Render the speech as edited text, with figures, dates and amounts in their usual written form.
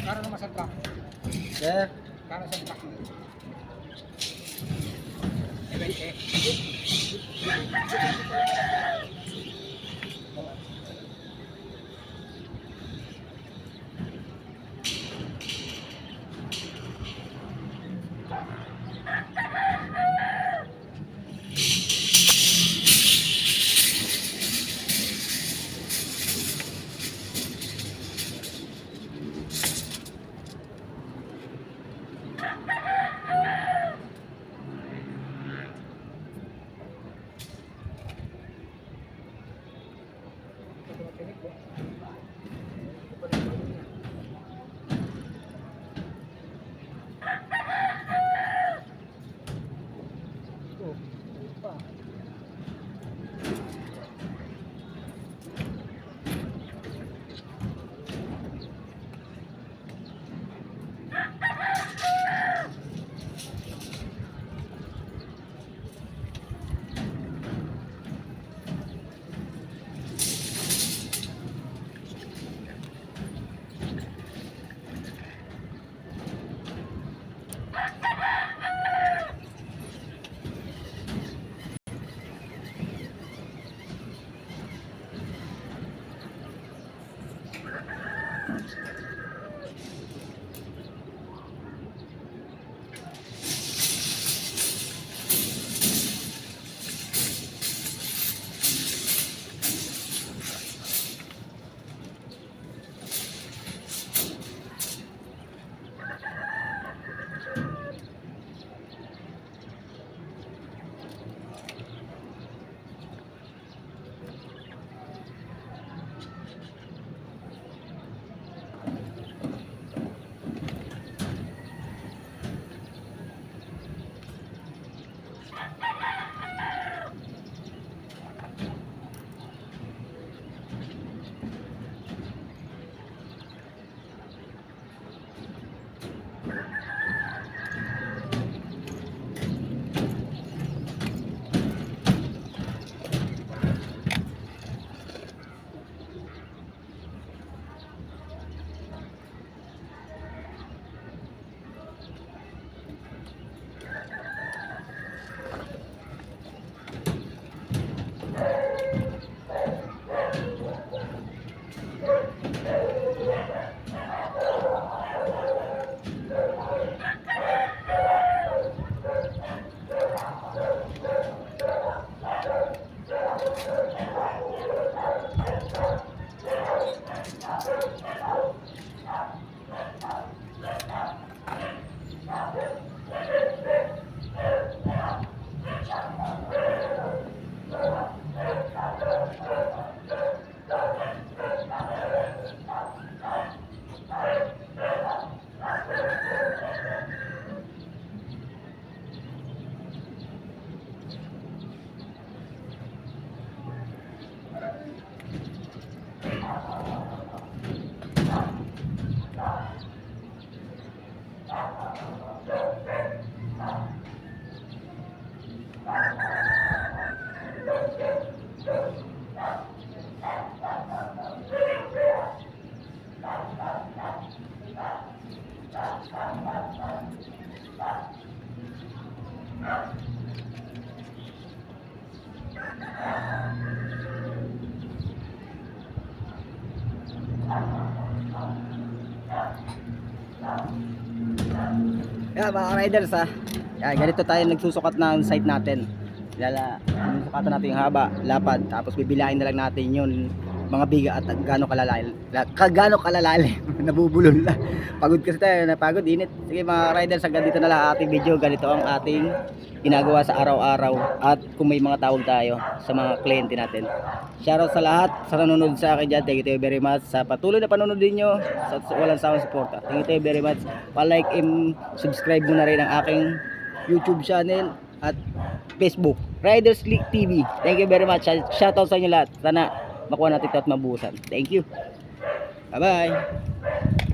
Karo naman sa truck. Sir, Karo sa truck. yeah, mga riders ganito tayo nagsusukat ng site natin. Susukatan natin yung haba, lapad, tapos bibilahin na lang natin yun mga biga at gaano kalalalim. Nabubulol na. Pagod kasi tayo, napagod, init. Sige mga riders, hanggang dito na lang ating video. Ganito ang ating ginagawa sa araw-araw at kung may mga tawag tayo sa mga kliyente natin. Shoutout sa lahat sa nanonood sa akin dyan. Thank you very much sa patuloy na panonood ninyo sa walang sawang suporta. Thank you very much. Pa-like and subscribe mo na rin ang aking YouTube channel at Facebook, Riders League TV. Thank you very much. Shoutout sa inyo lahat. Sana makuha natin ito at mabuhusan. Thank you. Bye bye.